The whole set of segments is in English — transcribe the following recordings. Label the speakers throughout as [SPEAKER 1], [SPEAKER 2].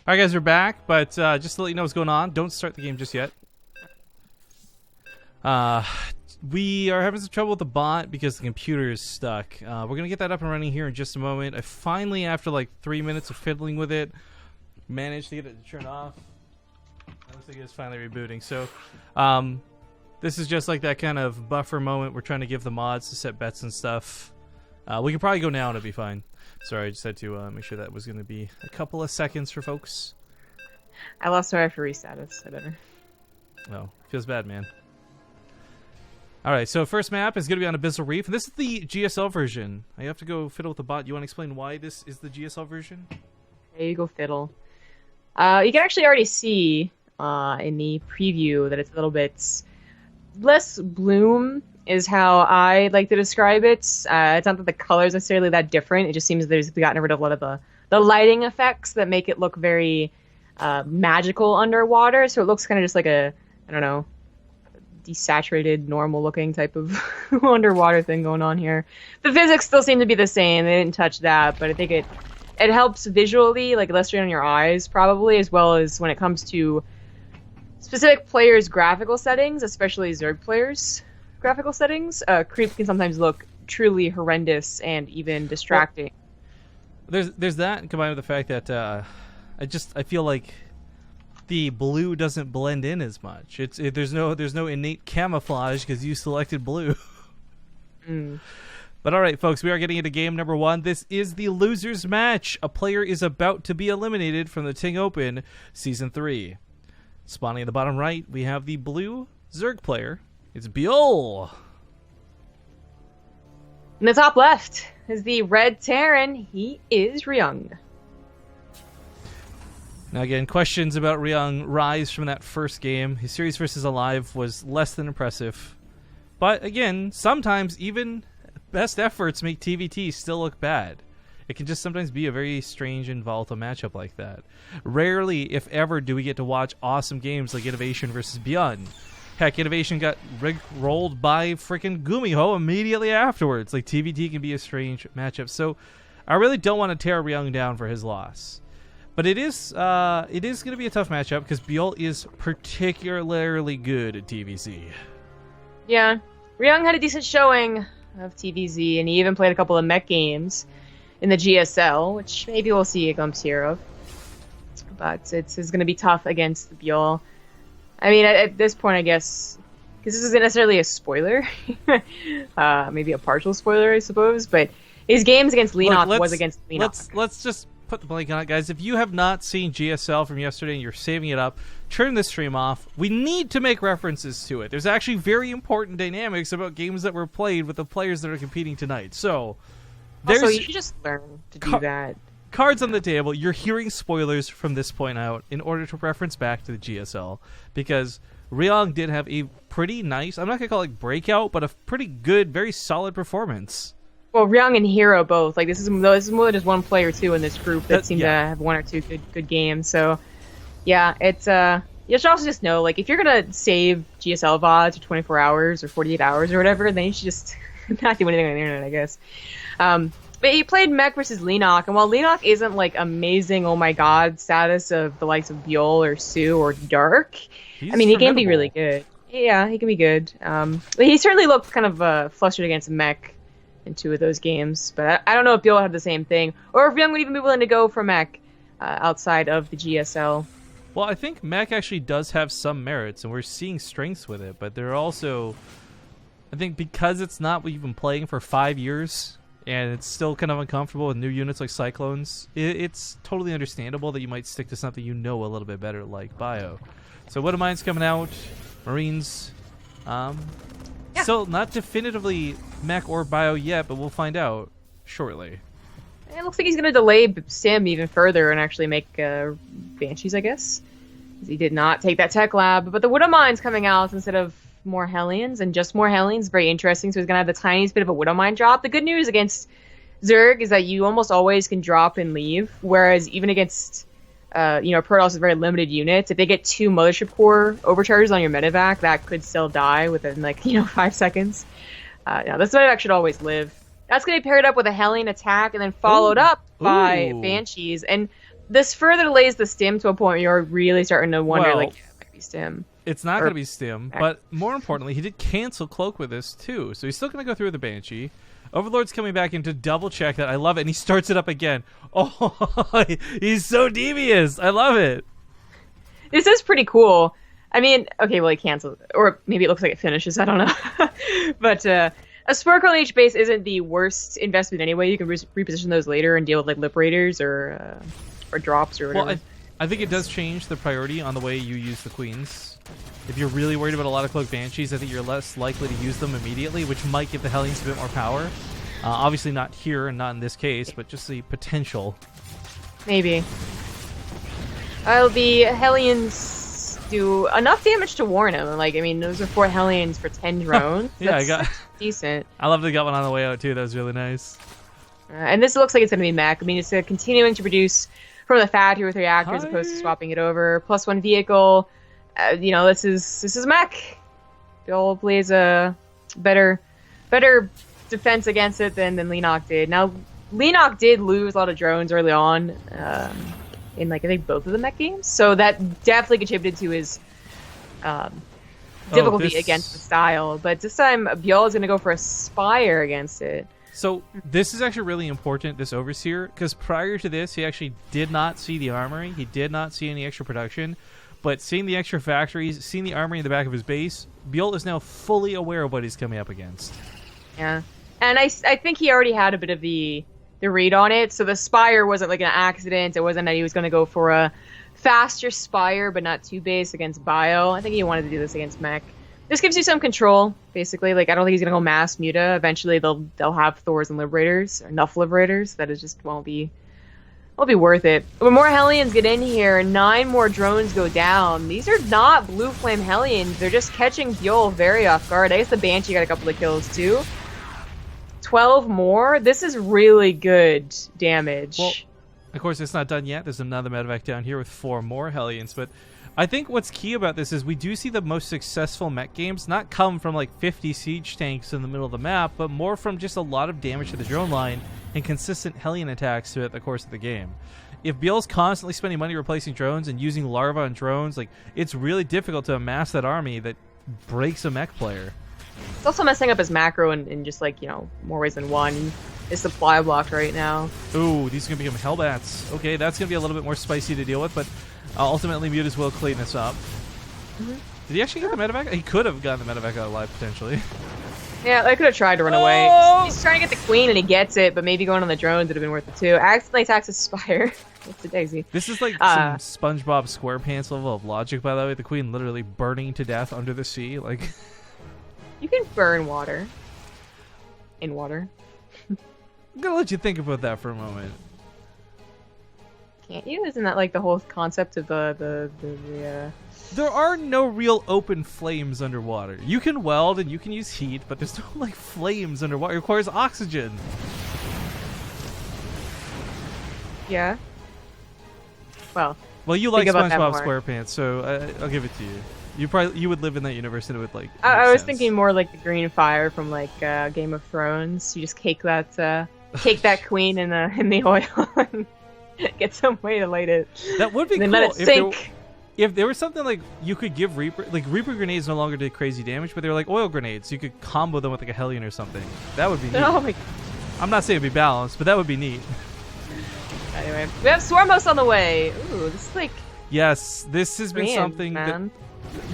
[SPEAKER 1] Alright guys, we're back, but just to let you know what's going on, don't start the game just yet. We are having some trouble with the bot because the computer is stuck. We're going to get that up and running here in just a moment. I finally, after like 3 minutes of fiddling with it, managed to get it to turn off. It looks like it's finally rebooting. So, this is just like that kind of buffer moment. We're trying to give the mods to set bets and stuff. We can probably go now and it'll be fine. Sorry, I just had to make sure that was going to be a couple of seconds for folks.
[SPEAKER 2] I lost my referee status. Whatever.
[SPEAKER 1] Oh, feels bad, man. Alright, so first map is going to be on Abyssal Reef. This is the GSL version. I have to go fiddle with the bot. You want to explain why this is the GSL version?
[SPEAKER 2] There you go, fiddle. You can actually already see in the preview that it's a little bit less bloom is how I like to describe it. It's not that the colors are necessarily that different. It just seems there's gotten rid of a lot of the lighting effects that make it look very magical underwater. So it looks kind of just like a, I don't know, desaturated, normal looking type of underwater thing going on here. The physics still seem to be the same. They didn't touch that, but I think it helps visually, like less strain on your eyes probably, as well as when it comes to specific players' graphical settings, especially Zerg players' graphical settings. Creep can sometimes look truly horrendous and even distracting.
[SPEAKER 1] Well, there's that combined with the fact that I feel like the blue doesn't blend in as much. There's no innate camouflage because you selected blue. But all right, folks, we are getting into game number 1. This is the losers match. A player is about to be eliminated from the TING Open Season 3. Spawning in the bottom right, we have the blue Zerg player. It's ByuL.
[SPEAKER 2] In the top left is the red Terran. He is Ryung.
[SPEAKER 1] Now again, questions about Ryung rise from that first game. His series versus Alive was less than impressive. But again, sometimes even best efforts make TVT still look bad. It can just sometimes be a very strange and volatile matchup like that. Rarely, if ever, do we get to watch awesome games like Innovation versus Beyond. Heck, Innovation got rolled by freaking Gumiho immediately afterwards. Like, TVT can be a strange matchup. So, I really don't want to tear Ryung down for his loss. But it is going to be a tough matchup because ByuL is particularly good at TVC.
[SPEAKER 2] Yeah, Ryung had a decent showing of TVZ, and he even played a couple of mech games in the GSL, which maybe we'll see a glimpse here of. But it's going to be tough against ByuL. I mean, at this point, I guess, because this isn't necessarily a spoiler, maybe a partial spoiler, I suppose, but his games against Lenok was against Lenok.
[SPEAKER 1] Let's just put the blank on it, guys. If you have not seen GSL from yesterday and you're saving it up, turn this stream off. We need to make references to it. There's actually very important dynamics about games that were played with the players that are competing tonight. So,
[SPEAKER 2] also, you should just learn to do that.
[SPEAKER 1] Cards on the table. You're hearing spoilers from this point out in order to reference back to the GSL, because Ryung did have a pretty nice, I'm not going to call it breakout, but a pretty good, very solid performance.
[SPEAKER 2] Well, Ryung and Hero both. Like, this is more than just one player, too, in this group that seem to have one or two good games. So, yeah, it's, you should also just know, like, if you're going to save GSL VODs for 24 hours or 48 hours or whatever, then you should just not do anything on the internet, I guess. But he played mech versus Lenok, and while Lenok isn't, like, amazing, oh my god status of the likes of ByuL or Sue or Dark, I mean, he can be really good. Yeah, he can be good. But he certainly looked kind of flustered against mech in 2 of those games. But I don't know if ByuL had the same thing, or if Ryung would even be willing to go for mech outside of the GSL.
[SPEAKER 1] Well, I think mech actually does have some merits, and we're seeing strengths with it, but there are also, I think because it's not what you've been playing for 5 years, and it's still kind of uncomfortable with new units like Cyclones, it's totally understandable that you might stick to something you know a little bit better, like Bio. So What Am Mine's coming out, Marines, still not definitively mech or Bio yet, but we'll find out shortly.
[SPEAKER 2] It looks like he's going to delay Sim even further and actually make Banshees, I guess. He did not take that tech lab, but the Widow Mine's coming out instead of more Hellions, and just more Hellions, very interesting. So he's going to have the tiniest bit of a Widow Mine drop. The good news against Zerg is that you almost always can drop and leave, whereas even against, Protoss is very limited units. If they get 2 Mothership Core overcharges on your medevac, that could still die within, 5 seconds. This medevac should always live. That's going to be paired up with a Hellion attack and then followed up by Banshees. And this further delays the stim to a point where you're really starting to wonder,
[SPEAKER 1] Well,
[SPEAKER 2] like, yeah, it might be stim.
[SPEAKER 1] It's not going to be stim, but more importantly, he did cancel Cloak with this too, so he's still going to go through the Banshee. Overlord's coming back in to double check that. I love it, and he starts it up again. Oh, he's so devious. I love it.
[SPEAKER 2] This is pretty cool. I mean, okay, well, he canceled, or maybe it looks like it finishes. I don't know. But a Sparkle on each base isn't the worst investment anyway. You can reposition those later and deal with like Liberators or drops or whatever.
[SPEAKER 1] Well, I think it does change the priority on the way you use the Queens. If you're really worried about a lot of Cloak Banshees, I think you're less likely to use them immediately, which might give the Hellions a bit more power. Obviously not here and not in this case, but just the potential.
[SPEAKER 2] Maybe. The Hellions do enough damage to warn him. Like, I mean, those are 4 Hellions for 10 drones.
[SPEAKER 1] Yeah,
[SPEAKER 2] That's decent.
[SPEAKER 1] I love that I got one on the way out too. That was really nice.
[SPEAKER 2] And this looks like it's going to be mech. I mean, it's continuing to produce from the factory with reactors as opposed to swapping it over. +1 vehicle. You know, this is mech. ByuL plays a better defense against it than Leenock did. Now, Leenock did lose a lot of drones early on in, like, I think both of the mech games. So that definitely contributed to his difficulty against the style. But this time, ByuL is going to go for a Spire against it.
[SPEAKER 1] So this is actually really important, this Overseer, because prior to this, he actually did not see the armory. He did not see any extra production. But seeing the extra factories, seeing the armory in the back of his base, ByuL is now fully aware of what he's coming up against.
[SPEAKER 2] Yeah. And I think he already had a bit of the read on it. So the Spire wasn't like an accident. It wasn't that he was going to go for a faster Spire, but not too base against ByuL. I think he wanted to do this against mech. This gives you some control, basically. Like, I don't think he's going to go mass Muta. Eventually, they'll have Thors and Liberators, or enough Liberators, that it just won't be worth it. When more Hellions get in here, 9 more drones go down. These are not Blue Flame Hellions. They're just catching ByuL very off guard. I guess the Banshee got a couple of kills, too. 12 more? This is really good damage.
[SPEAKER 1] Well, of course, it's not done yet. There's another medevac down here with 4 more Hellions, but I think what's key about this is we do see the most successful mech games not come from like 50 siege tanks in the middle of the map, but more from just a lot of damage to the drone line and consistent Hellion attacks throughout the course of the game. If ByuL's constantly spending money replacing drones and using larva on drones, like, it's really difficult to amass that army that breaks a mech player.
[SPEAKER 2] It's also messing up his macro in just, like, you know, more ways than one. His supply blocked right now.
[SPEAKER 1] Ooh, these are going to become Hellbats. Okay, that's going to be a little bit more spicy to deal with, but ultimately Mutas will clean this up. Mm-hmm. Did he actually get the medevac? He could have gotten the medevac out alive, potentially.
[SPEAKER 2] Yeah, I could have tried to run away. He's trying to get the Queen and he gets it, but maybe going on the drones would have been worth it too. Accidentally attacks his Spire. It's a daisy.
[SPEAKER 1] This is like some SpongeBob SquarePants level of logic, by the way. The Queen literally burning to death under the sea. Like,
[SPEAKER 2] you can burn water. In water.
[SPEAKER 1] I'm gonna let you think about that for a moment.
[SPEAKER 2] Can't you? Isn't that like the whole concept of the
[SPEAKER 1] There are no real open flames underwater. You can weld and you can use heat, but there's no like flames underwater. It requires oxygen.
[SPEAKER 2] Yeah. Well,
[SPEAKER 1] you like SpongeBob SquarePants, so I'll give it to you. You would live in that universe and it would like.
[SPEAKER 2] I was thinking more like the green fire from like Game of Thrones. You just cake that queen in the oil and get some way to light it.
[SPEAKER 1] That would be cool.
[SPEAKER 2] Let it sink.
[SPEAKER 1] If there was something like you could give Reaper grenades no longer did crazy damage, but they were like oil grenades. You could combo them with like a Hellion or something. That would be neat.
[SPEAKER 2] Oh my!
[SPEAKER 1] I'm not saying it'd be balanced, but that would be neat.
[SPEAKER 2] Anyway, we have Swarm Host on the way. Ooh, this is like.
[SPEAKER 1] Yes, this has been something
[SPEAKER 2] man.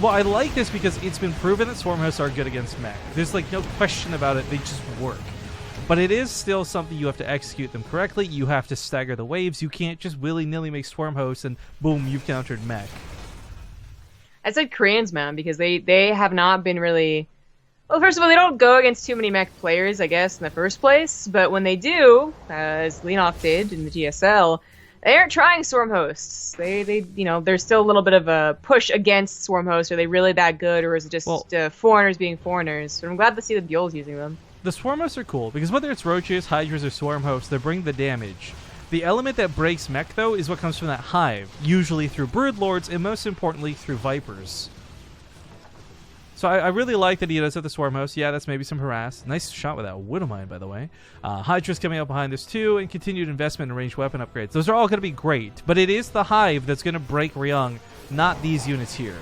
[SPEAKER 1] Well, I like this because it's been proven that Swarm Hosts are good against mech. There's like no question about it. They just work. But it is still something you have to execute them correctly. You have to stagger the waves. You can't just willy-nilly make Swarm Hosts and boom, you've countered mech.
[SPEAKER 2] I said Koreans, man, because they have not been really... Well, first of all, they don't go against too many mech players, I guess, in the first place. But when they do, as Leenock did in the GSL, they aren't trying Swarm Hosts. They you know, there's still a little bit of a push against Swarm Hosts. Are they really that good, or is it just foreigners being foreigners? So I'm glad to see the ByuL's using them.
[SPEAKER 1] The Swarm Hosts are cool, because whether it's Roaches, Hydras, or Swarm Hosts, they bring the damage. The element that breaks mech, though, is what comes from that hive, usually through Broodlords, and most importantly, through Vipers. So I really like that he does have the Swarm Host. Yeah, that's maybe some harass. Nice shot with that Widowmine, by the way. Hydra's coming up behind this too, and continued investment in ranged weapon upgrades. Those are all going to be great, but it is the Hive that's going to break Ryung, not these units here.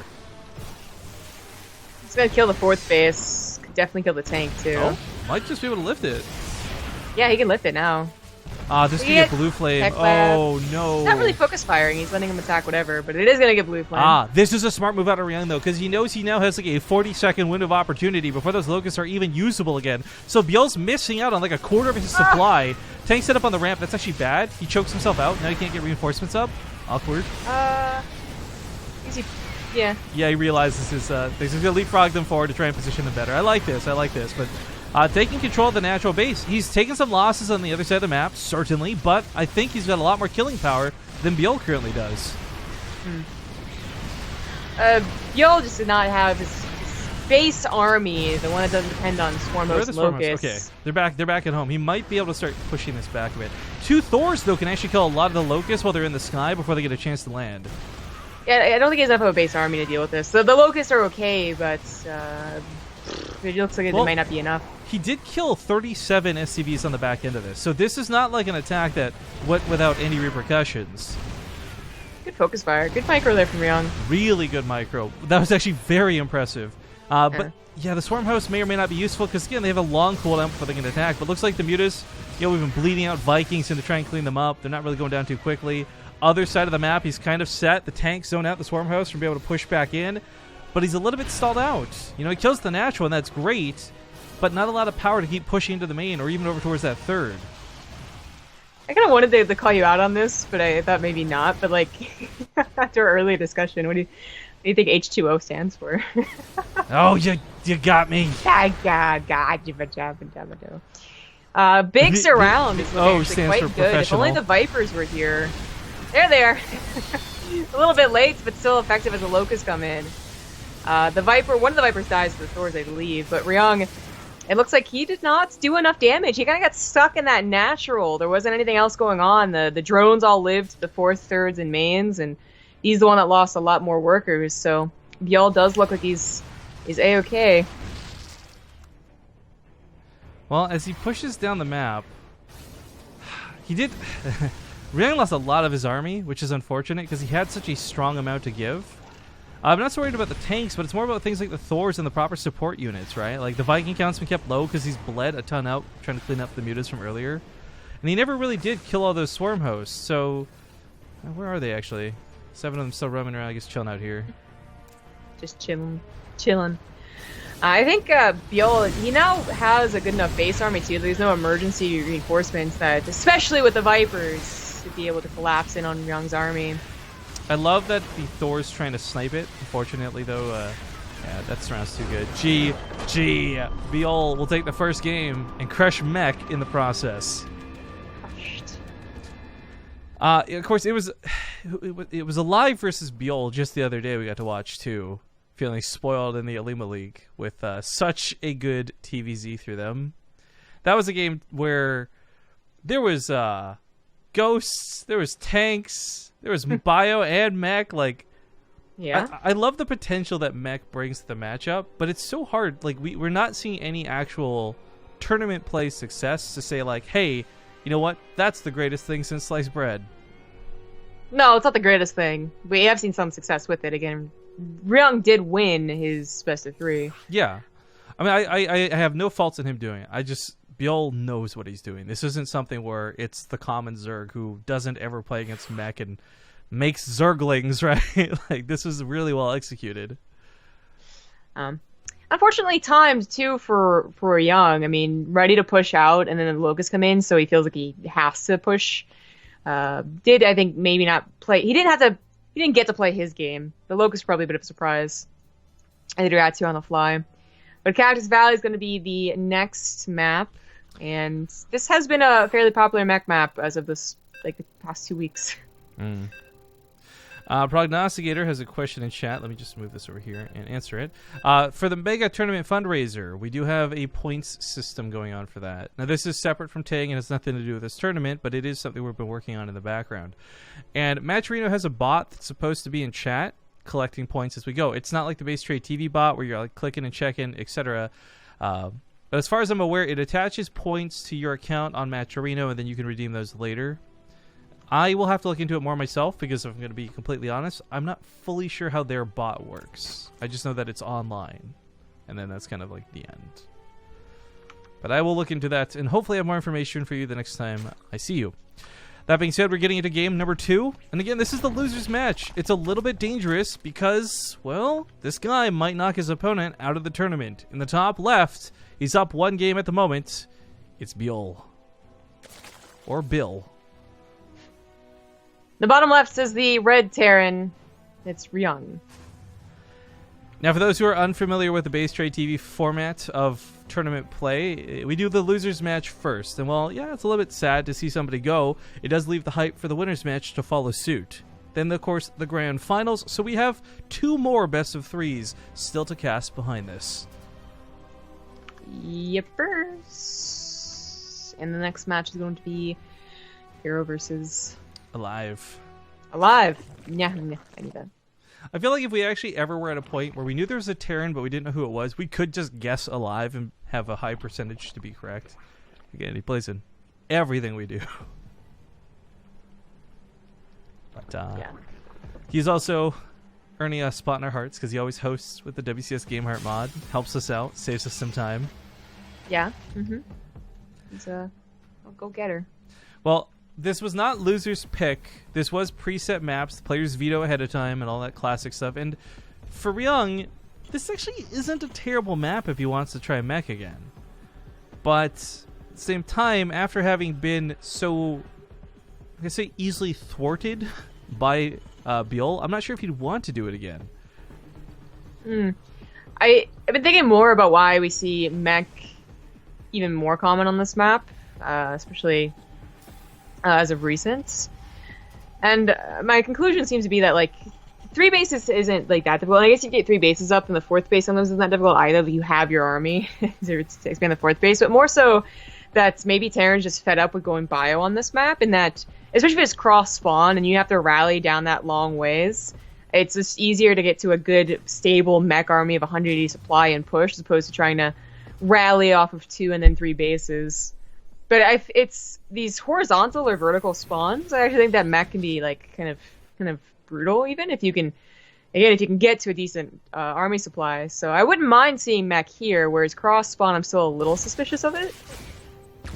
[SPEAKER 2] He's going to kill the 4th base. Could definitely kill the tank too.
[SPEAKER 1] Oh, might just be able to lift it.
[SPEAKER 2] Yeah, he can lift it now.
[SPEAKER 1] This could get Blue Flame. Oh, no.
[SPEAKER 2] He's not really focus firing. He's letting him attack whatever, but it is going to get Blue Flame.
[SPEAKER 1] This is a smart move out of Ryung, though, because he knows he now has like a 40-second window of opportunity before those locusts are even usable again. So ByuL's missing out on like a quarter of his supply. Tank set up on the ramp. That's actually bad. He chokes himself out. Now he can't get reinforcements up. Awkward.
[SPEAKER 2] Easy. Yeah.
[SPEAKER 1] Yeah, he realizes his things. He's going to leapfrog them forward to try and position them better. I like this, but... taking control of the natural base. He's taken some losses on the other side of the map, certainly, but I think he's got a lot more killing power than ByuL currently does.
[SPEAKER 2] ByuL just did not have his base army, the one that doesn't depend on Swarm Host Locusts.
[SPEAKER 1] Okay, they're back at home. He might be able to start pushing this back a bit. 2 Thors, though, can actually kill a lot of the locusts while they're in the sky before they get a chance to land.
[SPEAKER 2] Yeah, I don't think he has enough of a base army to deal with this. So the locusts are okay, but it looks like it might not be enough.
[SPEAKER 1] He did kill 37 SCVs on the back end of this, so this is not like an attack that went without any repercussions.
[SPEAKER 2] Good focus fire. Good micro there from Ryung.
[SPEAKER 1] Really good micro. That was actually very impressive. But yeah, the Swarm Host may or may not be useful because, again, they have a long cooldown before they can attack. But looks like the Mutas, we've been bleeding out Vikings to try and clean them up. They're not really going down too quickly. Other side of the map, he's kind of set. The tanks zone out the Swarm Host from being able to push back in. But he's a little bit stalled out. He kills the natural, and that's great. But not a lot of power to keep pushing into the main or even over towards that 3rd.
[SPEAKER 2] I kind of wanted to call you out on this, but I thought maybe not. But like after our earlier discussion, what do you think H2O stands for?
[SPEAKER 1] Oh, you got me.
[SPEAKER 2] Big surround is quite
[SPEAKER 1] for
[SPEAKER 2] good. If only the Vipers were here. There they are. A little bit late, but still effective as the locusts come in. One of the Vipers dies to the Thors, I believe, but Ryung, it looks like he did not do enough damage. He kind of got stuck in that natural. There wasn't anything else going on. The drones all lived the 4th, 3rds, and mains, and he's the one that lost a lot more workers. So ByuL does look like he's A-okay.
[SPEAKER 1] Well, as he pushes down the map, he did... Ryung lost a lot of his army, which is unfortunate because he had such a strong amount to give. I'm not so worried about the tanks, but it's more about things like the Thors and the proper support units, right? Like the Viking count's been kept low because he's bled a ton out trying to clean up the Mutas from earlier. And he never really did kill all those Swarm Hosts, so... where are they, actually? 7 of them still roaming around, I guess, chilling out here.
[SPEAKER 2] Just chilling. I think ByuL, he now has a good enough base army, too. There's no emergency reinforcements that, especially with the Vipers, to be able to collapse in on Ryung's army.
[SPEAKER 1] I love that the Thor's trying to snipe it. Unfortunately, though, yeah, that surround's too good. ByuL will take the first game and crush Mech in the process. Of course, it was Alive versus ByuL just the other day we got to watch, too. Feeling spoiled in the Alima League with such a good TVZ through them. That was a game where there was ghosts, there was tanks, there was bio and mech. Like,
[SPEAKER 2] yeah,
[SPEAKER 1] I love the potential that mech brings to the matchup, but it's so hard. Like, we're not seeing any actual tournament play success to say like, hey, you know what? That's the greatest thing since sliced bread.
[SPEAKER 2] No, it's not the greatest thing. We have seen some success with it. Again, Ryung did win his best of 3.
[SPEAKER 1] Yeah. I mean, I have no faults in him doing it. ByuL knows what he's doing. This isn't something where it's the common Zerg who doesn't ever play against mech and makes Zerglings, right? Like, this is really well executed.
[SPEAKER 2] Unfortunately, timed, too, for Ryung. I mean, ready to push out, and then the Locusts come in, so he feels like he has to push. I think, maybe not play... He didn't get to play his game. The Locust probably a bit of a surprise. I did react to on the fly. But Cactus Valley is going to be the next map. And this has been a fairly popular mech map as of the past 2 weeks.
[SPEAKER 1] Prognosticator has a question in chat. Let me just move this over here and answer it. For the Mega Tournament Fundraiser, we do have a points system going on for that. Now, this is separate from TING and has nothing to do with this tournament, but it is something we've been working on in the background. And Matcherino has a bot that's supposed to be in chat collecting points as we go. It's not like the BaseTradeTV bot where you're like clicking and checking, etc. But as far as I'm aware, it attaches points to your account on Match Arena, and then you can redeem those later. I will have to look into it more myself because if I'm going to be completely honest, I'm not fully sure how their bot works. I just know that it's online, and then that's kind of like the end. But I will look into that, and hopefully have more information for you the next time I see you. That being said, we're getting into game number 2. And again, this is the loser's match. It's a little bit dangerous because, well, this guy might knock his opponent out of the tournament. In the top left, he's up 1 game at the moment. It's ByuL. Or Bill.
[SPEAKER 2] The bottom left is the red Terran. It's Ryung.
[SPEAKER 1] Now, for those who are unfamiliar with the BaseTradeTV format of tournament play, we do the loser's match first. And while, yeah, it's a little bit sad to see somebody go, it does leave the hype for the winner's match to follow suit. Then, of course, the grand finals. So we have 2 more best of 3s still to cast behind this.
[SPEAKER 2] Yippers. And the next match is going to be Hero versus...
[SPEAKER 1] Alive.
[SPEAKER 2] Yeah, I knew that.
[SPEAKER 1] I feel like if we actually ever were at a point where we knew there was a Terran but we didn't know who it was, we could just guess Alive and have a high percentage to be correct. Again, he plays in everything we do. But
[SPEAKER 2] yeah.
[SPEAKER 1] He's also earning a spot in our hearts because he always hosts with the WCS Game Heart mod, helps us out, saves us some time.
[SPEAKER 2] Yeah. He's a go-getter.
[SPEAKER 1] Well, this was not loser's pick. This was preset maps, the players veto ahead of time, and all that classic stuff. And for Ryung, this actually isn't a terrible map if he wants to try mech again. But at the same time, after having been so, I say, easily thwarted by ByuL, I'm not sure if he'd want to do it again.
[SPEAKER 2] I've been thinking more about why we see mech even more common on this map, especially as of recent. And my conclusion seems to be that, like, 3 bases isn't, like, that difficult. I guess you get 3 bases up, and the 4th base sometimes isn't that difficult either, but you have your army to expand the 4th base. But more so that maybe Terran's just fed up with going bio on this map, and that, especially if it's cross-spawn and you have to rally down that long ways, it's just easier to get to a good, stable mech army of 180 supply and push, as opposed to trying to rally off of 2 and then 3 bases. But it's these horizontal or vertical spawns. I actually think that mech can be like kind of brutal, even if you can get to a decent army supply. So I wouldn't mind seeing mech here. Whereas cross spawn, I'm still a little suspicious of it.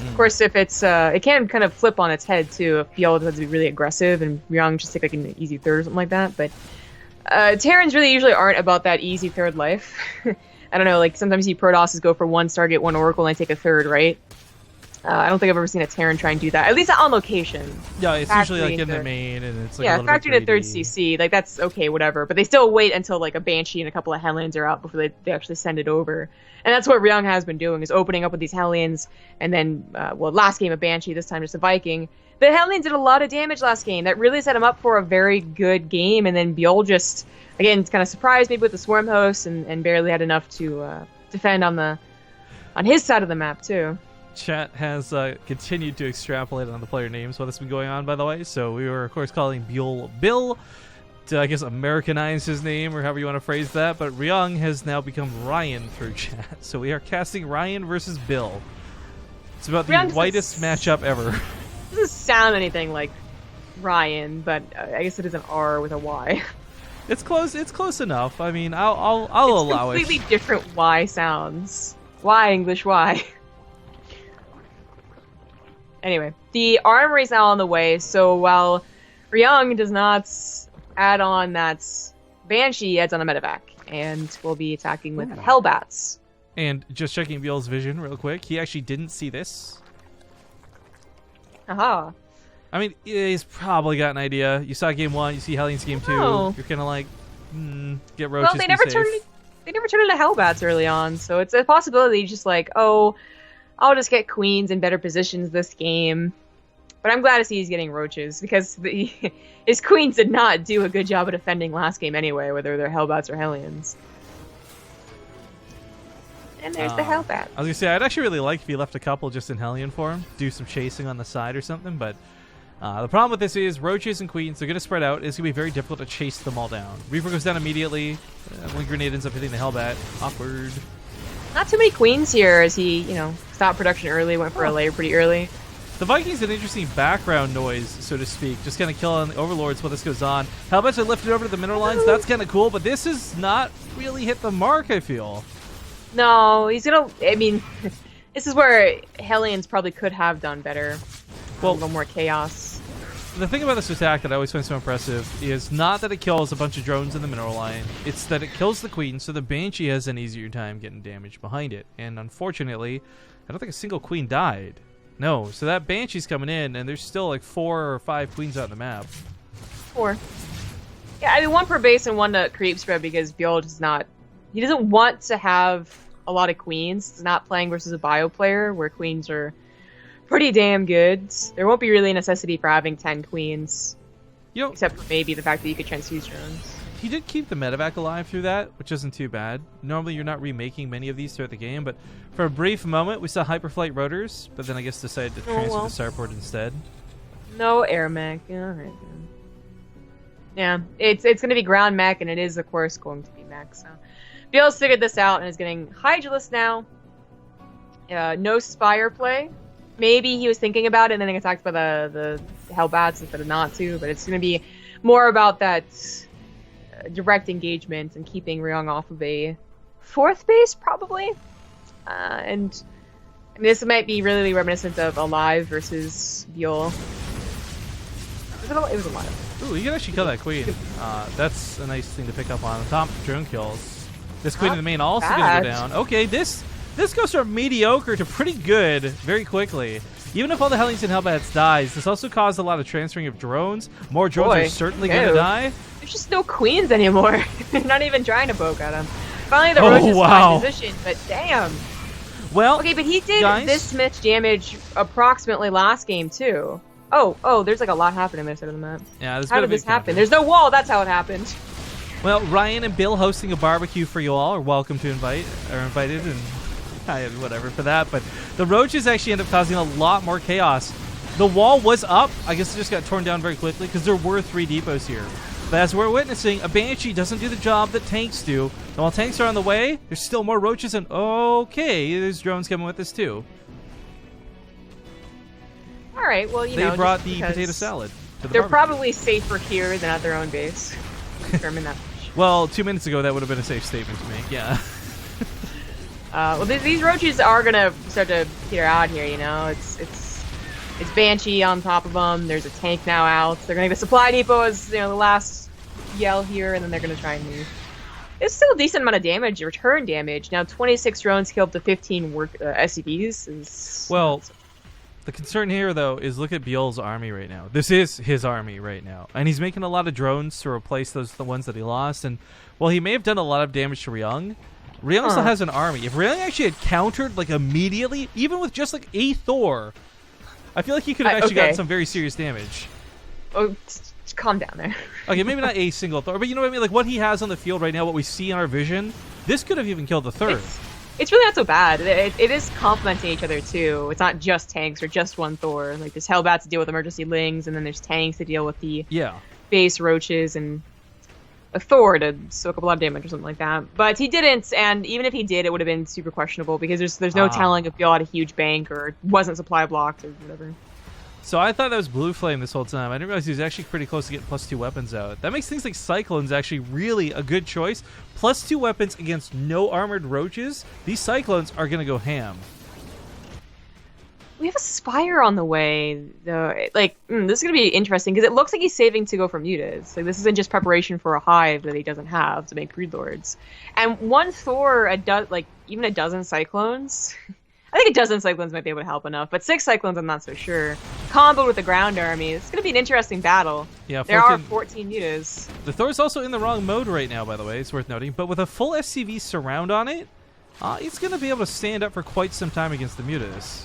[SPEAKER 2] Of course, if it's it can kind of flip on its head too. If ByuL has to be really aggressive and Ryung just take like an easy third or something like that. But Terrans really usually aren't about that easy third life. I don't know. Like sometimes you see Protosses go for 1 Stargate, 1 Oracle, and they take a third, right? I don't think I've ever seen a Terran try and do that. At least on location.
[SPEAKER 1] Yeah, it's usually like in the main, and it's like a little
[SPEAKER 2] factory
[SPEAKER 1] bit
[SPEAKER 2] to 3rd CC. Like that's okay, whatever. But they still wait until like a Banshee and a couple of Hellions are out before they actually send it over. And that's what Ryung has been doing, is opening up with these Hellions, and then last game a Banshee, this time just a Viking. The Hellions did a lot of damage last game. That really set him up for a very good game. And then ByuL just again kind of surprised maybe with the Swarm Host and barely had enough to defend on his side of the map too.
[SPEAKER 1] Chat has continued to extrapolate on the player names while this has been going on, by the way. So we were, of course, calling ByuL Bill to, I guess, Americanize his name, or however you want to phrase that. But Ryung has now become Ryan through chat. So we are casting Ryan versus Bill. It's about the whitest matchup ever.
[SPEAKER 2] Doesn't sound anything like Ryan, but I guess it is an R with a Y.
[SPEAKER 1] It's close. It's close enough. I mean, I'll allow it.
[SPEAKER 2] It's completely different Y sounds. Y English Y. Anyway, the armory is now on the way, so while Ryung does not add on that Banshee, he adds on a medevac, and we'll be attacking with Hellbats.
[SPEAKER 1] And just checking ByuL's vision real quick, he actually didn't see this.
[SPEAKER 2] Aha.
[SPEAKER 1] I mean, he's probably got an idea. You saw game 1, you see Hellions game 2.
[SPEAKER 2] Oh.
[SPEAKER 1] You're kind of like, get roaches.
[SPEAKER 2] Well, they never turned into Hellbats early on, so it's a possibility. Just like, oh, I'll just get queens in better positions this game. But I'm glad to see he's getting roaches, because his queens did not do a good job of defending last game anyway, whether they're Hellbats or Hellions. And there's the Hellbat.
[SPEAKER 1] I was going to say, I'd actually really like if he left a couple just in Hellion form, do some chasing on the side or something, but The problem with this is roaches and queens, they're going to spread out. It's going to be very difficult to chase them all down. Reaper goes down immediately. One grenade ends up hitting the Hellbat. Awkward.
[SPEAKER 2] Not too many queens here as he, you know, stopped production early, went for a layer pretty early.
[SPEAKER 1] The Vikings an interesting background noise, so to speak. Just kind of killing the overlords while this goes on. Hellbats are lifted over to the mineral lines. That's kind of cool, but this has not really hit the mark, I feel.
[SPEAKER 2] No, he's going to... I mean, this is where Hellions probably could have done better.
[SPEAKER 1] Well,
[SPEAKER 2] a little more chaos.
[SPEAKER 1] The thing about this attack that I always find so impressive is not that it kills a bunch of drones in the mineral line, it's that it kills the queen, so the Banshee has an easier time getting damage behind it. And unfortunately, I don't think a single queen died. No, so that Banshee's coming in, and there's still like 4 or 5 queens out on the map.
[SPEAKER 2] 4. Yeah, I mean, 1 per base and 1 to creep spread because ByuL does not... He doesn't want to have a lot of queens. He's not playing versus a bio player where queens are pretty damn good. There won't be really a necessity for having 10 queens. You know, except for maybe the fact that you could transfuse drones.
[SPEAKER 1] He did keep the medevac alive through that, which isn't too bad. Normally you're not remaking many of these throughout the game, but for a brief moment we saw hyperflight rotors, but then I guess decided to transfer the starport instead.
[SPEAKER 2] No air mech. Alright. Yeah, it's going to be ground mech, and it is, of course, going to be mech, so... ByuL's figured this out and is getting Hydralisk now. No Spire play. Maybe he was thinking about it and then he attacked by the Hellbats instead of not to, but it's going to be more about that direct engagement and keeping Ryung off of a 4th base, probably. And I mean, this might be really reminiscent of Alive versus ByuL. It was Alive.
[SPEAKER 1] Ooh, you can actually kill that queen. That's a nice thing to pick up on. Top drone kills. This queen in the main also going to go down. Okay, this goes from mediocre to pretty good very quickly. Even if all the Hellions and Hellbats dies, this also caused a lot of transferring of drones. More drones are certainly going to die.
[SPEAKER 2] There's just no queens anymore. They're not even trying to poke at them. Finally, the roaches find position, but damn.
[SPEAKER 1] Well,
[SPEAKER 2] okay, but he did this much damage approximately last game too. Oh, there's like a lot happening there side of the map.
[SPEAKER 1] Yeah,
[SPEAKER 2] how did this happen? There's no wall. That's how it happened.
[SPEAKER 1] Well, Ryan and Bill hosting a barbecue for you all are welcome to invited, and whatever for that. But the roaches actually end up causing a lot more chaos. The wall was up. I guess it just got torn down very quickly because there were 3 depots here. But as we're witnessing, a Banshee doesn't do the job that tanks do. And while tanks are on the way, there's still more roaches, and okay, there's drones coming with this too.
[SPEAKER 2] All right, well, you know,
[SPEAKER 1] they brought the potato salad to the
[SPEAKER 2] they're
[SPEAKER 1] barbecue.
[SPEAKER 2] Probably safer here than at their own base. Determine that.
[SPEAKER 1] Well, 2 minutes ago, that would have been a safe statement to make, yeah.
[SPEAKER 2] Well, these roaches are gonna start to peter out here. You know, it's Banshee on top of them. There's a tank now out. They're gonna get a supply depot as the last yell here, and then they're gonna try and move. It's still a decent amount of damage, return damage. Now 26 drones killed to 15 SCVs.
[SPEAKER 1] Well, the concern here, though, is look at ByuL's army right now. This is his army right now. And he's making a lot of drones to replace the ones that he lost. And while he may have done a lot of damage to Ryung, Ryung still has an army. If Ryung actually had countered, like, immediately, even with just, like, a Thor, I feel like he could have actually gotten some very serious damage.
[SPEAKER 2] Oh, just calm down there.
[SPEAKER 1] Okay, maybe not a single Thor, but you know what I mean? Like, what he has on the field right now, what we see in our vision, this could have even killed the 3rd.
[SPEAKER 2] It's really not so bad. It is complementing each other, too. It's not just tanks or just one Thor. Like, there's Hellbats to deal with emergency lings, and then there's tanks to deal with the base roaches, and a Thor to soak up a lot of damage or something like that. But he didn't, and even if he did, it would have been super questionable, because there's no telling if ByuL had a huge bank or wasn't supply blocked or whatever.
[SPEAKER 1] So I thought that was Blue Flame this whole time. I didn't realize he was actually pretty close to getting +2 weapons out. That makes things like Cyclones actually really a good choice. +2 weapons against no armored roaches. These Cyclones are going to go ham.
[SPEAKER 2] We have a Spire on the way, though. Like, this is going to be interesting, because it looks like he's saving to go for Mutas. Like, this isn't just preparation for a hive that he doesn't have to make Brood Lords. And one Thor, even a dozen Cyclones... I think a dozen Cyclones might be able to help enough, but 6 Cyclones I'm not so sure. Comboed with the ground army. It's going to be an interesting battle. Yeah, there are 14 Mutas.
[SPEAKER 1] The Thor's also in the wrong mode right now, by the way. It's worth noting. But with a full SCV surround on it, it's going to be able to stand up for quite some time against the Mutas.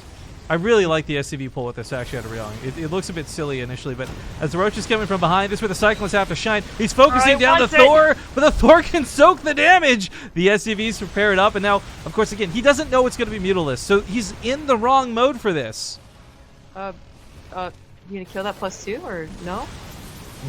[SPEAKER 1] I really like the SCV pull with this actually out of Ryung. It looks a bit silly initially, but as the Roach is coming from behind, this is where the Cyclones have to shine. He's focusing down the Thor, but the Thor can soak the damage. The SCVs prepare it up, and now, of course, again, he doesn't know it's going to be Mutalist, so he's in the wrong mode for this.
[SPEAKER 2] You gonna kill that +2 or no?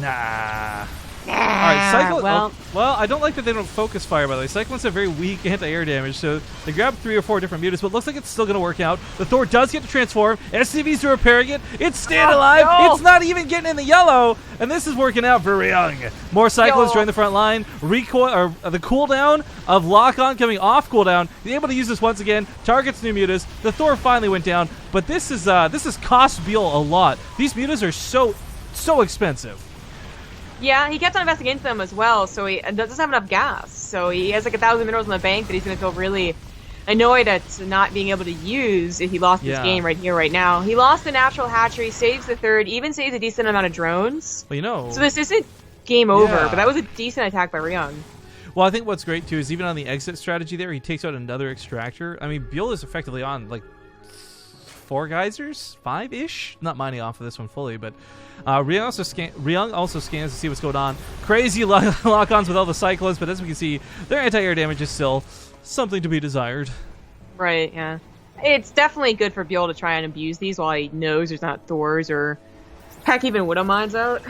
[SPEAKER 1] Nah. All right, Cyclone.
[SPEAKER 2] Well,
[SPEAKER 1] Well, I don't like that they don't focus fire, by the way. Cyclones have very weak anti-air damage, so they grab 3 or 4 different mutants, but it looks like it's still going to work out. The Thor does get to transform. SCVs are repairing it. It's staying alive.
[SPEAKER 2] No.
[SPEAKER 1] It's not even getting in the yellow, and this is working out for Ryung. More Cyclones join the front line. Recoil, or the cooldown of lock-on coming off cooldown. He's able to use this once again. Targets new mutas. The Thor finally went down, but this is cost ByuL a lot. These mutas are so expensive.
[SPEAKER 2] yeah, he kept on investing into them as well, so he doesn't have enough gas. So he has like 1,000 minerals in the bank that he's going to feel really annoyed at not being able to use if he lost this game right here, right now. He lost the natural hatchery, saves the third, even saves a decent amount of drones.
[SPEAKER 1] Well, you know.
[SPEAKER 2] So this isn't game over, but that was a decent attack by Ryung.
[SPEAKER 1] Well, I think what's great, too, is even on the exit strategy there, he takes out another extractor. I mean, ByuL is effectively on, like, 4 geysers? 5-ish? Not mining off of this one fully, but Ryung also scans to see what's going on. Crazy lock-ons with all the Cyclones, but as we can see, their anti-air damage is still something to be desired.
[SPEAKER 2] Right, yeah. It's definitely good for ByuL to try and abuse these while he knows there's not Thors or heck, even Widow Mines out.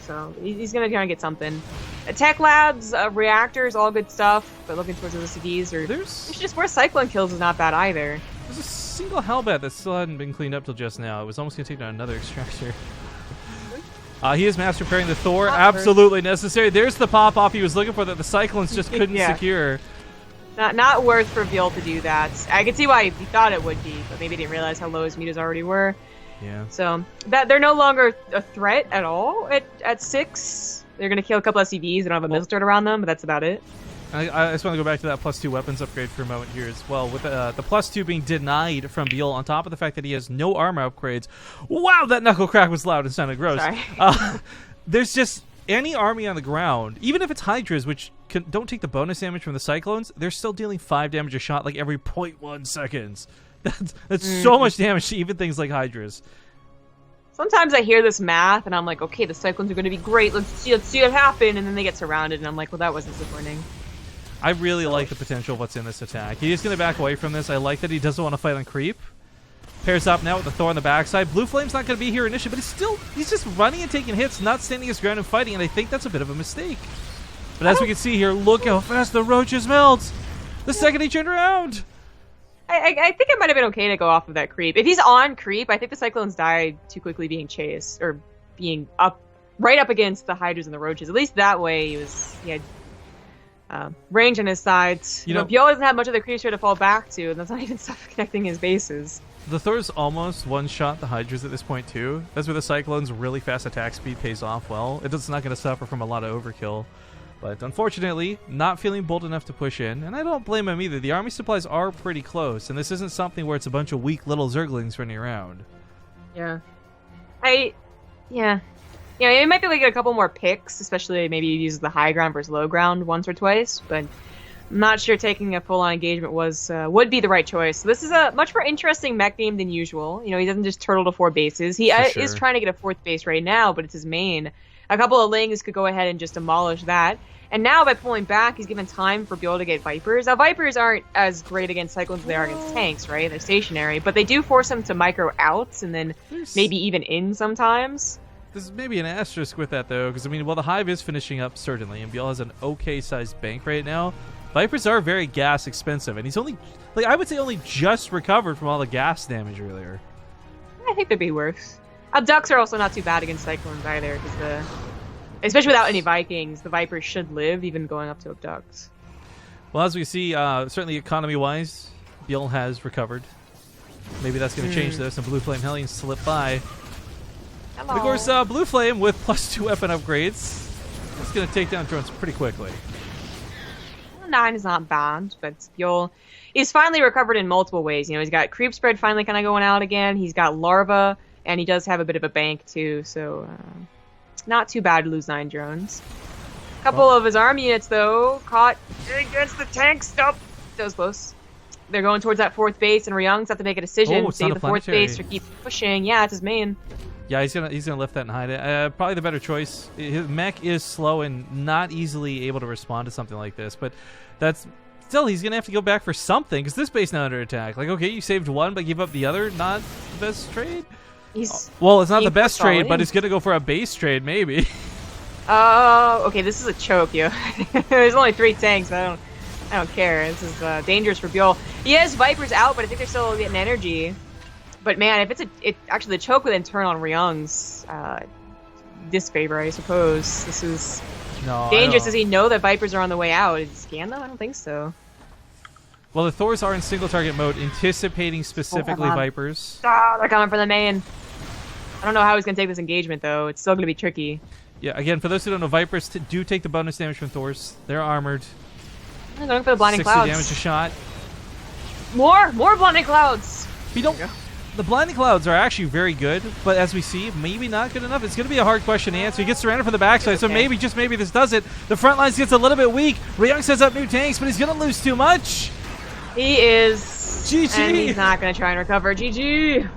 [SPEAKER 2] So he's going to try and get something. Tech labs, reactors, all good stuff, but looking towards the CDs, or it's just where Cyclone kills is not bad either.
[SPEAKER 1] There's a single Hellbat that still hadn't been cleaned up till just now. It was almost going to take down another extractor. He is mass repairing the Thor. Absolutely necessary. There's the pop-off he was looking for that the Cyclones just couldn't secure.
[SPEAKER 2] Not worth for ByuL to do that. I could see why he thought it would be, but maybe he didn't realize how low his mutas already were.
[SPEAKER 1] Yeah.
[SPEAKER 2] So that they're no longer a threat at all at 6. They're going to kill a couple SCVs. They don't have a missile turret around them, but that's about it.
[SPEAKER 1] I just want to go back to that +2 weapons upgrade for a moment here as well. With the +2 being denied from ByuL, on top of the fact that he has no armor upgrades. Wow, that knuckle crack was loud and sounded gross.
[SPEAKER 2] Sorry.
[SPEAKER 1] There's just any army on the ground, even if it's Hydras, which don't take the bonus damage from the Cyclones, they're still dealing 5 damage a shot like every 0.1 seconds. That's so much damage to even things like Hydras.
[SPEAKER 2] Sometimes I hear this math and I'm like, okay, the Cyclones are going to be great. Let's see it happen. And then they get surrounded and I'm like, well, that was disappointing.
[SPEAKER 1] I really like the potential of what's in this attack. He's going to back away from this. I like that he doesn't want to fight on creep. Pairs up now with the Thor on the backside. Blue Flame's not going to be here initially, but he's just running and taking hits, not standing his ground and fighting, and I think that's a bit of a mistake. But as we can see here, look how fast the roaches melt. The second he turned around.
[SPEAKER 2] I think it might have been okay to go off of that creep. If he's on creep, I think the Cyclones died too quickly being chased, or being right up against the Hydras and the roaches. At least that way he had range on his sides. You know, ByuL doesn't have much of the creature to fall back to, and that's not even stuff connecting his bases.
[SPEAKER 1] The Thor's almost one-shot the Hydras at this point, too. That's where the Cyclone's really fast attack speed pays off well. It's not going to suffer from a lot of overkill. But unfortunately, not feeling bold enough to push in, and I don't blame him either. The army supplies are pretty close, and this isn't something where it's a bunch of weak little Zerglings running around.
[SPEAKER 2] Yeah. Yeah, it might be like a couple more picks, especially maybe you use the high ground versus low ground once or twice, but I'm not sure taking a full-on engagement would be the right choice. So this is a much more interesting mech game than usual. You know, he doesn't just turtle to 4 bases. He is trying to get a 4th base right now, but it's his main. A couple of Lings could go ahead and just demolish that. And now by pulling back, he's given time for ByuL to get Vipers. Now, Vipers aren't as great against Cyclones as they are against tanks, right? They're stationary, but they do force them to micro out and then maybe even in sometimes.
[SPEAKER 1] There's maybe an asterisk with that, though, because, I mean, while the Hive is finishing up, certainly, and ByuL has an okay-sized bank right now, Vipers are very gas expensive, and he's only, like, I would say only just recovered from all the gas damage earlier.
[SPEAKER 2] I think they'd be worse. Abducts are also not too bad against Cyclones either, because especially without any Vikings, the Vipers should live, even going up to Abducts.
[SPEAKER 1] Well, as we see, certainly economy-wise, ByuL has recovered. Maybe that's going to change, though. Some Blue Flame Hellions slip by.
[SPEAKER 2] Hello.
[SPEAKER 1] And of course, Blue Flame with +2 weapon upgrades. It's going to take down drones pretty quickly.
[SPEAKER 2] 9 is not bad, but ByuL is finally recovered in multiple ways. You know, he's got creep spread finally kind of going out again. He's got larva, and he does have a bit of a bank too, so not too bad to lose 9 drones. A couple of his army units, though, caught against the tank stuff. That was close. They're going towards that 4th base, and Ryung's have to make a decision. Save the 4th base or keep pushing. Yeah, it's his main.
[SPEAKER 1] Yeah, he's gonna lift that and hide it. Probably the better choice. His mech is slow and not easily able to respond to something like this, but that's still, he's gonna have to go back for something because this base now under attack. Like, okay, you saved one, but give up the other. Not the best trade. Well, it's not the
[SPEAKER 2] being
[SPEAKER 1] best trade, but
[SPEAKER 2] solid.
[SPEAKER 1] he's gonna go for a base trade, maybe.
[SPEAKER 2] Oh, okay. This is a choke, yo. There's only 3 tanks. I don't care. This is dangerous for ByuL. He has Vipers out, but I think they're still getting energy. But man, if actually the choke would then turn on Ryung's disfavor, I suppose. This is dangerous. Does he know that Vipers are on the way out? Did he scan them? I don't think so.
[SPEAKER 1] Well, the Thors are in single target mode, anticipating specifically Vipers.
[SPEAKER 2] Ah, they're coming for the main. I don't know how he's gonna take this engagement though. It's still gonna be tricky.
[SPEAKER 1] Yeah, again, for those who don't know, Vipers do take the bonus damage from Thors. They're armored.
[SPEAKER 2] I'm going for the blinding
[SPEAKER 1] 60
[SPEAKER 2] clouds.
[SPEAKER 1] damage a shot.
[SPEAKER 2] More blinding clouds.
[SPEAKER 1] We don't. The blinding clouds are actually very good, but as we see, maybe not good enough. It's going to be a hard question to answer. He gets surrounded from the backside, so maybe, just maybe, this does it. The front lines gets a little bit weak. Ryung sets up new tanks, but he's going to lose too much.
[SPEAKER 2] He is.
[SPEAKER 1] GG.
[SPEAKER 2] And he's not going to try and recover. GG.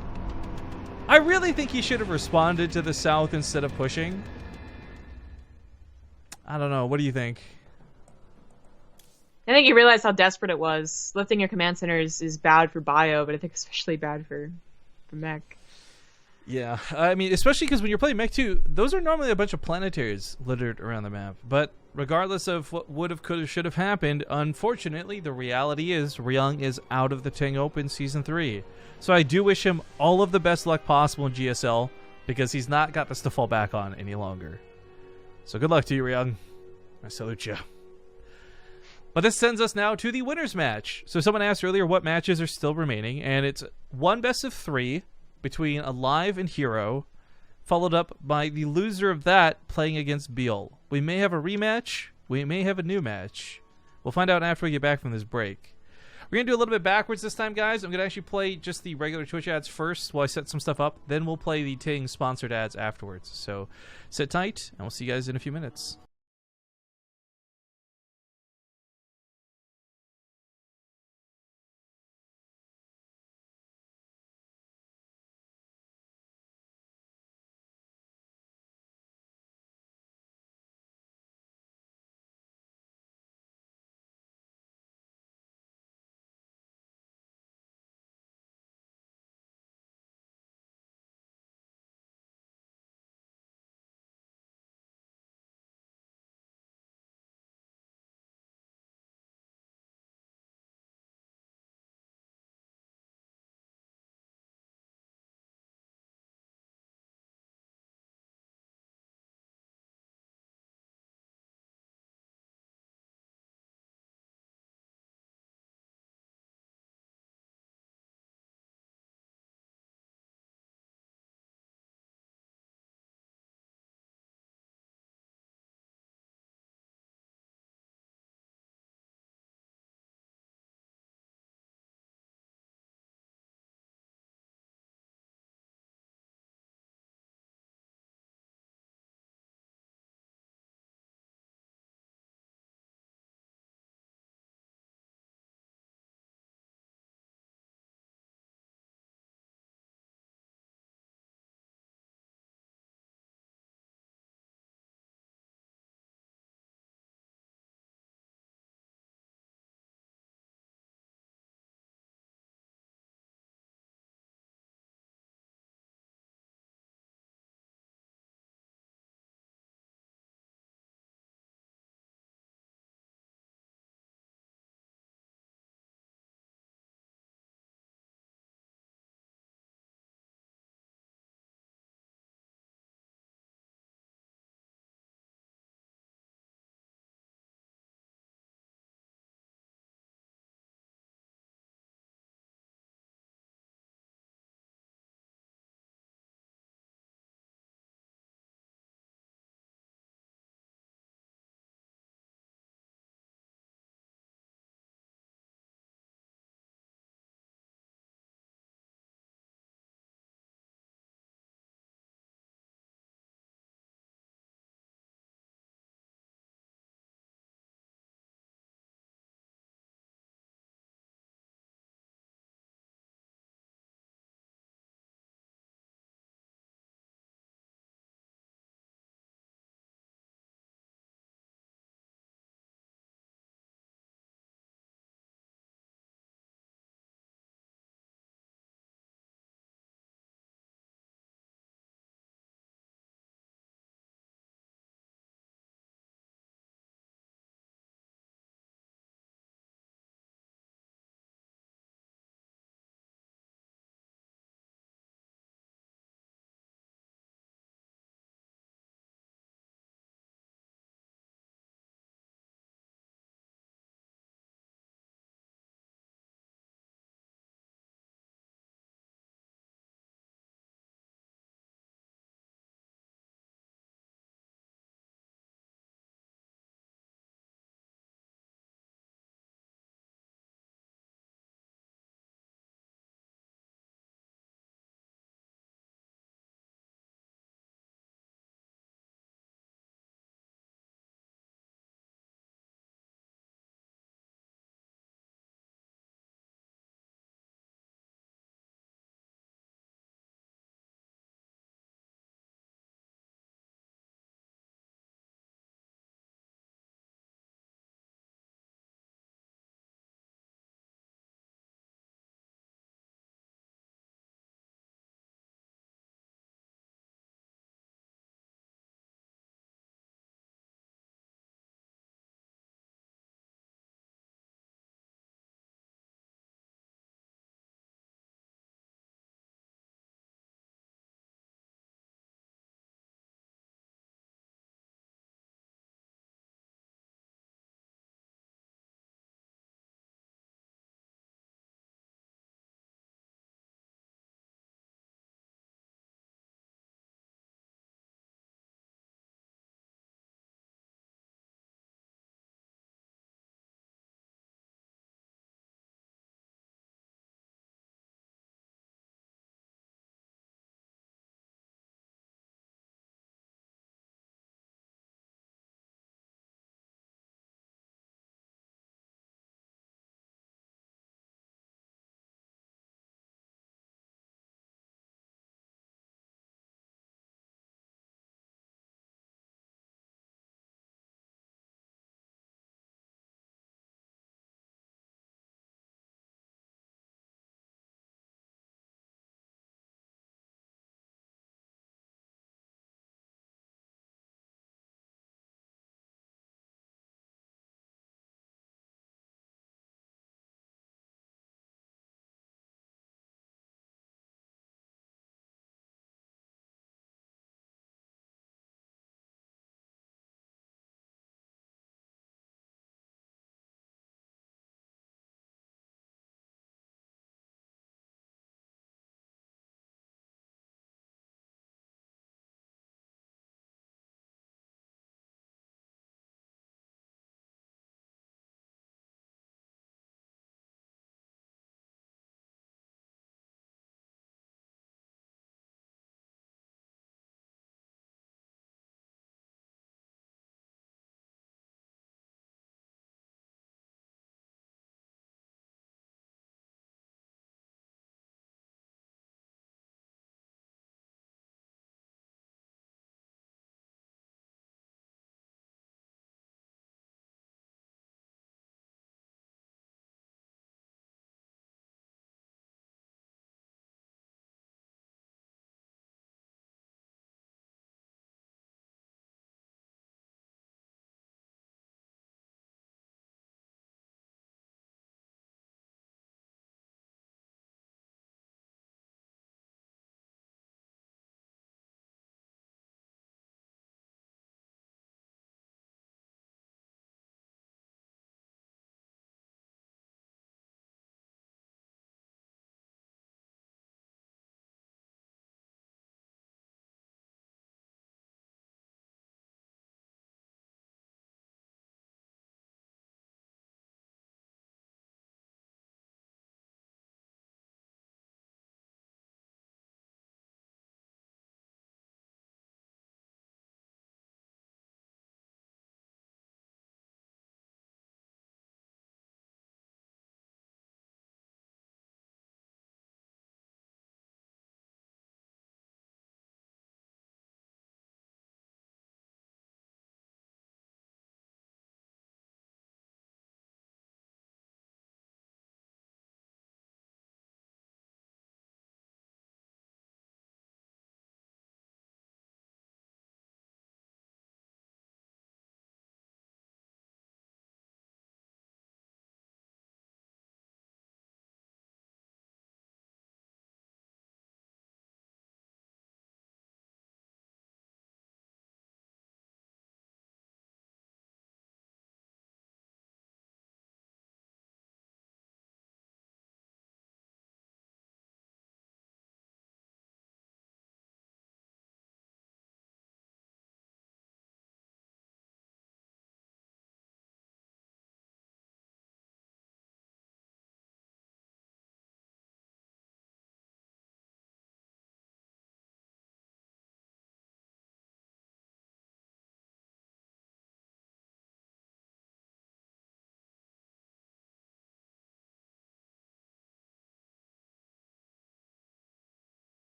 [SPEAKER 1] I really think he should have responded to the south instead of pushing. I don't know. What do you think?
[SPEAKER 2] I think he realized how desperate it was. Lifting your command centers is bad for bio, but I think especially bad for mech.
[SPEAKER 1] Yeah, I mean, especially because when you're playing Mech 2, those are normally a bunch of planetaries littered around the map. But regardless of what would have, could have, should have happened, unfortunately, the reality is Ryung is out of the TING Open Season 3. So I do wish him all of the best luck possible in GSL, because he's not got this to fall back on any longer. So good luck to you, Ryung. I salute you. But this sends us now to the winners match. So someone asked earlier what matches are still remaining, and it's one best of 3 between Alive and Hero, followed up by the loser of that playing against ByuL. We may have a rematch. We may have a new match. We'll find out after we get back from this break. We're going to do a little bit backwards this time, guys. I'm going to actually play just the regular Twitch ads first while I set some stuff up. Then we'll play the TING sponsored ads afterwards. So sit tight, and we'll see you guys in a few minutes.